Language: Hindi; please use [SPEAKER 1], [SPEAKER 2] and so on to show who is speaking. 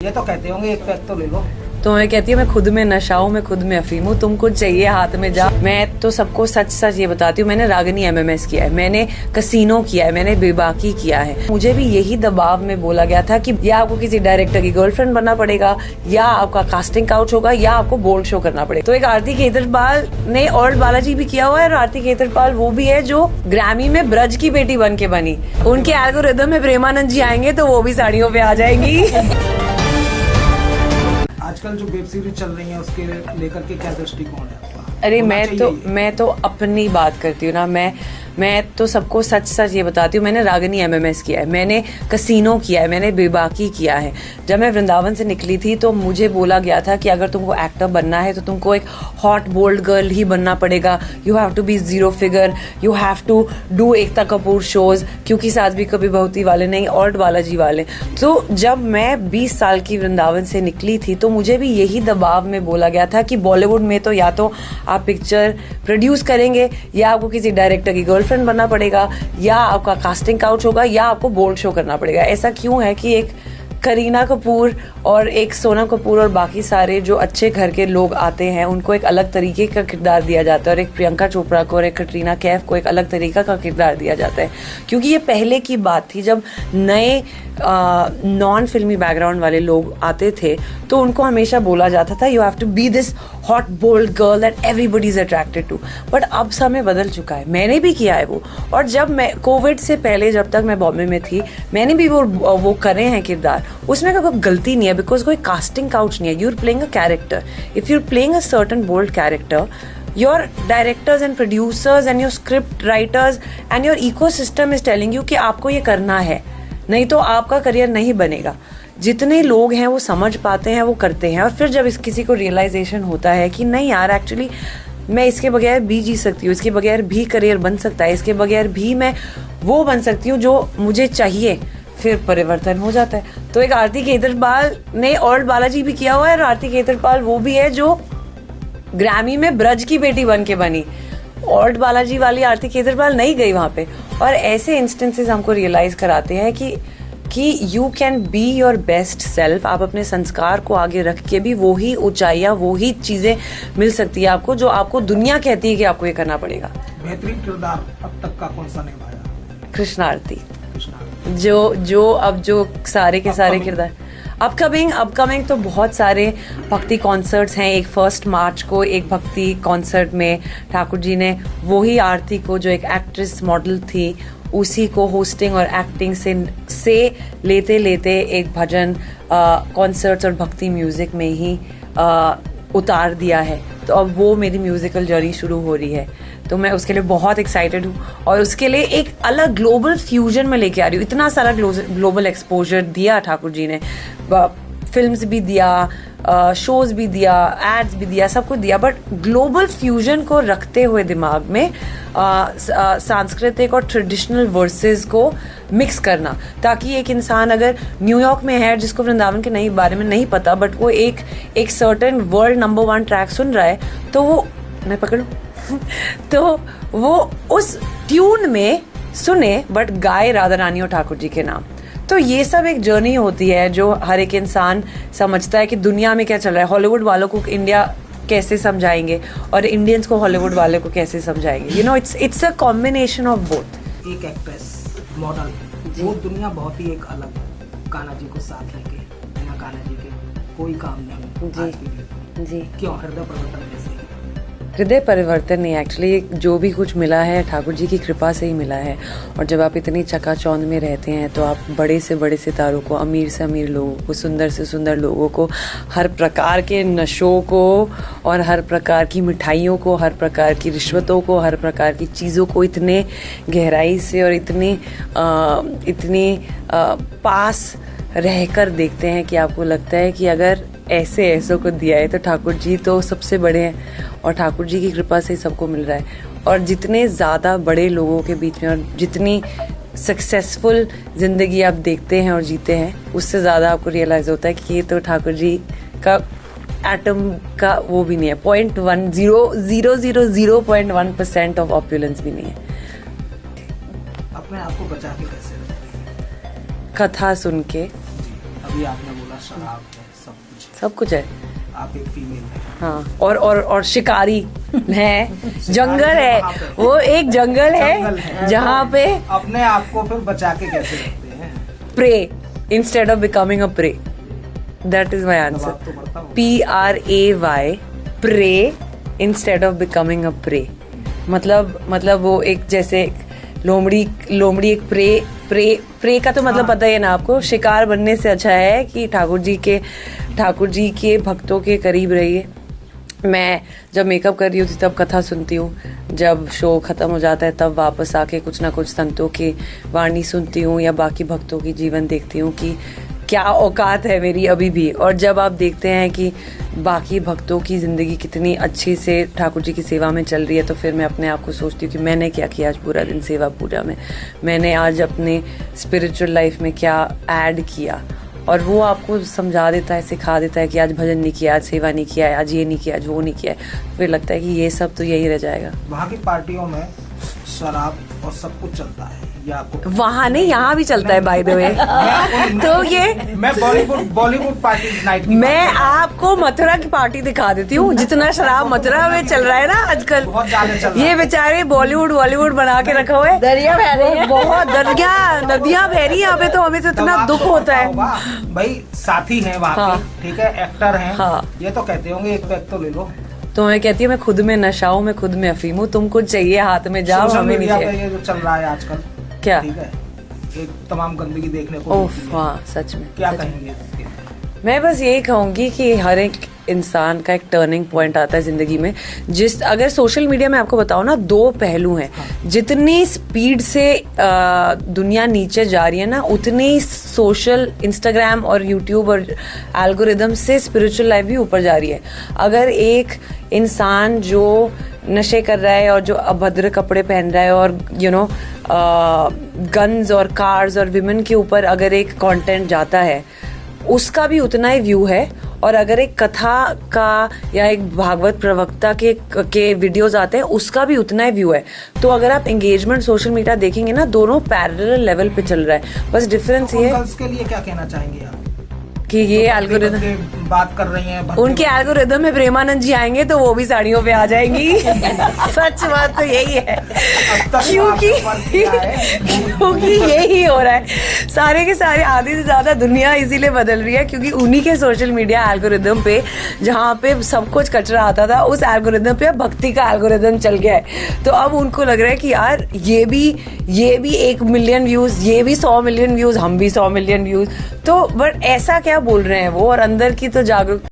[SPEAKER 1] ये तो कहते होंगे एक पैक तो ले लो।
[SPEAKER 2] तो मैं कहती हूँ मैं खुद में नशा हूँ, मैं खुद में अफीम हूँ, तुमको चाहिए हाथ में जा। मैं तो सबको सच सच ये बताती हूँ, मैंने रागिनी एमएमएस किया है, मैंने कसीनो किया है, मैंने बेबाकी किया है। मुझे भी यही दबाव में बोला गया था कि या आपको किसी डायरेक्टर की गर्लफ्रेंड बनना पड़ेगा, या आपका कास्टिंग काउच होगा, या आपको बोल्ड शो करना पड़ेगा। तो एक आरती केजरीवाल ने और बालाजी भी किया हुआ है, और आरती केजरीवाल वो भी है जो ग्रैमी में ब्रज की बेटी बन के बनी। उनके एल्गोरिदम में प्रेमानंद जी आएंगे तो वो भी साड़ियों पे आ जाएंगी।
[SPEAKER 1] आजकल जो वेब सीरीज चल रही है उसके लेकर के क्या दृष्टिकोण है आपका?
[SPEAKER 2] अरे मैं तो अपनी बात करती हूँ ना, मैं तो सबको सच सच ये बताती हूँ, मैंने रागिनी एमएमएस किया है, मैंने कसीनो किया है, मैंने बेबाकी किया है। जब मैं वृंदावन से निकली थी तो मुझे बोला गया था कि अगर तुमको एक्टर बनना है तो तुमको एक हॉट बोल्ड गर्ल ही बनना पड़ेगा। You have to be zero figure, you have to do Ekta Kapoor shows, क्योंकि सास भी कभी बहुती वाले नहीं, ऑल्ट बालाजी वाले। तो जब मैं 20 साल की वृंदावन से निकली थी तो मुझे भी यही दबाव में बोला गया था कि बॉलीवुड में तो या तो आप पिक्चर प्रोड्यूस करेंगे, या आपको किसी डायरेक्टर की गर्लफ्रेंड बनना पड़ेगा, या आपका कास्टिंग काउच होगा, या आपको बोल्ड शो करना पड़ेगा। ऐसा क्यों है कि एक करीना कपूर और एक सोनम कपूर और बाकी सारे जो अच्छे घर के लोग आते हैं उनको एक अलग तरीके का किरदार दिया जाता है, और एक प्रियंका चोपड़ा को और एक कटरीना कैफ को एक अलग तरीका का किरदार दिया जाता है? क्योंकि ये पहले की बात थी जब नए नॉन फिल्मी बैकग्राउंड वाले लोग आते थे तो उनको हमेशा बोला जाता था you have to be this hot bold girl that everybody is attracted to. But अब समय बदल चुका है, मैंने भी किया है वो। और जब मैं कोविड से पहले जब तक मैं बॉम्बे में थी मैंने भी वो करे हैं किरदार, उसमें कोई गलती नहीं है, बिकॉज कोई कास्टिंग काउच नहीं है। You are playing a character, if you are playing a certain bold character, your directors and producers and your script writers and your ecosystem is telling you कि आपको ये करना है, नहीं तो आपका करियर नहीं बनेगा। जितने लोग हैं वो समझ पाते हैं, वो करते हैं, और फिर जब किसी को रियलाइजेशन होता है कि नहीं यार एक्चुअली मैं इसके बगैर भी जी सकती हूँ, इसके बगैर भी करियर बन सकता है, इसके बगैर भी मैं वो बन सकती हूँ जो मुझे चाहिए, फिर परिवर्तन हो जाता है। तो एक आरती केजरीवाल ने और बालाजी भी किया हुआ है, और आरती केजरीवाल वो भी है जो ग्रैमी में ब्रज की बेटी बन के बनी। ऑल्ट बालाजी वाली आरती केजरीवाल नहीं गई वहां पे। और ऐसे इंस्टेंसेस हमको रियलाइज कराते हैं कि you can be your best self. आप अपने संस्कार को आगे रख के भी वही ऊंचाइयां, वही चीजें मिल सकती है आपको जो आपको दुनिया कहती है कि आपको ये करना पड़ेगा।
[SPEAKER 1] बेहतरीन किरदार अब तक का कौन सा निभाया?
[SPEAKER 2] कृष्णारती, जो अब जो सारे के सारे किरदार अपकमिंग तो बहुत सारे भक्ति कॉन्सर्ट्स हैं। एक 1 मार्च को एक भक्ति कॉन्सर्ट में ठाकुर जी ने वही आरती को जो एक एक्ट्रेस मॉडल थी उसी को होस्टिंग और एक्टिंग से लेते लेते एक भजन कॉन्सर्ट्स और भक्ति म्यूजिक में ही उतार दिया है। तो अब वो मेरी म्यूजिकल जर्नी शुरू हो रही है, तो मैं उसके लिए बहुत एक्साइटेड हूँ, और उसके लिए एक अलग ग्लोबल फ्यूजन में लेके आ रही हूँ। इतना सारा ग्लोबल एक्सपोजर दिया ठाकुर जी ने, फिल्म्स भी दिया, शोज भी दिया, एड्स भी दिया, सब कुछ दिया, बट ग्लोबल फ्यूजन को रखते हुए दिमाग में सांस्कृतिक और ट्रेडिशनल वर्सेस को मिक्स करना, ताकि एक इंसान अगर न्यूयॉर्क में है जिसको वृंदावन के बारे में नहीं पता, बट वो एक सर्टेन वर्ल्ड नंबर 1 ट्रैक सुन रहा है, तो वो मैं पकड़ू तो वो उस ट्यून में सुने बट गाए राधा रानी और ठाकुर जी के नाम। तो ये सब एक जर्नी होती है जो हर एक इंसान समझता है कि दुनिया में क्या चल रहा है, हॉलीवुड वालों को इंडिया कैसे समझाएंगे और इंडियंस को हॉलीवुड वाले को कैसे समझाएंगे। You know it's a combination of both.
[SPEAKER 1] एक एक्ट्रेस मॉडल, वो दुनिया बहुत ही एक अलग, कान्हा जी को साथ लेके, बिना कान्हा जी के कोई काम नहीं आज की डेट में। जी क्यों? हृदय परिवर्तन कैसे?
[SPEAKER 2] हृदय परिवर्तन नहीं, एक्चुअली जो भी कुछ मिला है ठाकुर जी की कृपा से ही मिला है। और जब आप इतनी चकाचौंध में रहते हैं तो आप बड़े से बड़े सितारों को, अमीर से अमीर लोगों को, सुंदर से सुंदर लोगों को, हर प्रकार के नशों को और हर प्रकार की मिठाइयों को, हर प्रकार की रिश्वतों को, हर प्रकार की चीज़ों को इतने गहराई से और इतने पास रहकर देखते हैं कि आपको लगता है कि अगर ऐसों को दिया है तो ठाकुर जी तो सबसे बड़े हैं, और ठाकुर जी की कृपा से सबको मिल रहा है। और जितने ज़्यादा बड़े लोगों के बीच में और जितनी सक्सेसफुल जिंदगी आप देखते हैं और जीते हैं, उससे ज़्यादा आपको रियलाइज होता है कि ये तो ठाकुर जी का एटम का वो भी नहीं है, 0.1% ऑफ ऑप्युलेंस भी नहीं है।
[SPEAKER 1] अपने आप को बचा के कैसे?
[SPEAKER 2] कथा सुन के।
[SPEAKER 1] अभी आपने बोला शराब है, सब कुछ है।
[SPEAKER 2] सब कुछ है।
[SPEAKER 1] आप एक फीमेल है।
[SPEAKER 2] हाँ, और शिकारी है, जंगल है, वो एक जंगल है जहाँ पे
[SPEAKER 1] अपने आप को फिर बचा के कैसे रखते हैं?
[SPEAKER 2] Pray instead of becoming a prey, that is my answer. PRAY, pray instead of becoming a prey. मतलब वो एक जैसे लोमड़ी एक प्रे का तो मतलब पता ही है ना आपको। शिकार बनने से अच्छा है कि ठाकुर जी के भक्तों के करीब रहिए। मैं जब मेकअप कर रही होती तब कथा सुनती हूँ, जब शो खत्म हो जाता है तब वापस आके कुछ ना कुछ संतों की वाणी सुनती हूँ या बाकी भक्तों की जीवन देखती हूँ कि क्या औकात है मेरी अभी भी। और जब आप देखते हैं कि बाकी भक्तों की जिंदगी कितनी अच्छी से ठाकुर जी की सेवा में चल रही है, तो फिर मैं अपने आप को सोचती हूँ कि मैंने क्या किया आज पूरा दिन सेवा पूजा में, मैंने आज अपने स्पिरिचुअल लाइफ में क्या ऐड किया। और वो आपको समझा देता है, सिखा देता है कि आज भजन नहीं किया, आज सेवा नहीं किया है, आज ये नहीं किया, आज वो नहीं किया है। फिर लगता है कि ये सब तो यही रह जाएगा।
[SPEAKER 1] वहाँ की पार्टियों में शराब और सब कुछ चलता है, या आपको?
[SPEAKER 2] वहाँ नहीं, यहाँ भी चलता है बाय द वे। तो ये
[SPEAKER 1] मैं बॉलीवुड पार्टी नाइट की
[SPEAKER 2] मैं आपको मथुरा की पार्टी दिखा देती हूँ। जितना शराब मथुरा में चल रहा है ना आजकल,
[SPEAKER 1] बहुत ज्यादा चल रहा है।
[SPEAKER 2] ये बेचारे बॉलीवुड बना के रखा हुआ है।
[SPEAKER 3] दरिया बह रही है,
[SPEAKER 2] बहुत नदियाँ बह रही है यहाँ पे, तो हमें तो इतना दुख होता है।
[SPEAKER 1] भाई साथी हैं वहाँ
[SPEAKER 2] हाँ।
[SPEAKER 1] के, ठीक है, एक्टर हैं,
[SPEAKER 2] हाँ।
[SPEAKER 1] ये तो कहते होंगे एक पैक तो ले लो।
[SPEAKER 2] तो मैं कहती हूँ मैं खुद में नशा हूँ, मैं खुद में अफीम हूँ, तुमको चाहिए हाथ में जाओ,
[SPEAKER 1] सोशल
[SPEAKER 2] हमें नहीं
[SPEAKER 1] मीडिया पे
[SPEAKER 2] चाहिए।
[SPEAKER 1] ये जो चल रहा है आजकल,
[SPEAKER 2] क्या?
[SPEAKER 1] ठीक है, एक तमाम गंदगी देखने को
[SPEAKER 2] ओफ,
[SPEAKER 1] मिलती है।
[SPEAKER 2] हाँ सच में।
[SPEAKER 1] क्या
[SPEAKER 2] सच में।
[SPEAKER 1] कहेंगे इसके?
[SPEAKER 2] मैं बस यही कहूंगी कि हर एक इंसान का एक टर्निंग पॉइंट आता है जिंदगी में। अगर सोशल मीडिया में आपको बताओ ना, दो पहलू हैं। जितनी स्पीड से दुनिया नीचे जा रही है ना, उतनी सोशल इंस्टाग्राम और यूट्यूब और एल्गोरिदम से स्पिरिचुअल लाइफ भी ऊपर जा रही है। अगर एक इंसान जो नशे कर रहा है और जो अभद्र कपड़े पहन रहा है और गन्स और कार्स और विमेन के ऊपर अगर एक कंटेंट जाता है, उसका भी उतना ही व्यू है। और अगर एक कथा का या एक भागवत प्रवक्ता के वीडियोस आते हैं, उसका भी उतना ही व्यू है। तो अगर आप एंगेजमेंट सोशल मीडिया देखेंगे ना, दोनों पैरेलल लेवल पे चल रहा है। बस डिफरेंस ये
[SPEAKER 1] गर्ल्स के लिए क्या कहना चाहेंगे आप
[SPEAKER 2] कि ये एल्गोरिदम
[SPEAKER 1] बात कर रही हैं?
[SPEAKER 2] उनके एल्गोरिदम में प्रेमानंद जी आएंगे तो वो भी साड़ियों पे आ जाएंगी। सच बात तो यही है, क्योंकि यही हो रहा है। सारे के सारे आधे से ज्यादा दुनिया इसीलिए बदल रही है क्योंकि उन्हीं के सोशल मीडिया एल्गोरिदम पे, जहाँ पे सब कुछ कचरा आता था, उस एल्गोरिदम पे भक्ति का एल्गोरिदम चल गया है। तो अब उनको लग रहा है कि यार ये भी 1 मिलियन व्यूज, ये भी 100 मिलियन व्यूज, हम भी 100 मिलियन व्यूज। तो बट ऐसा क्या बोल रहे हैं वो, और अंदर की तो जागरूक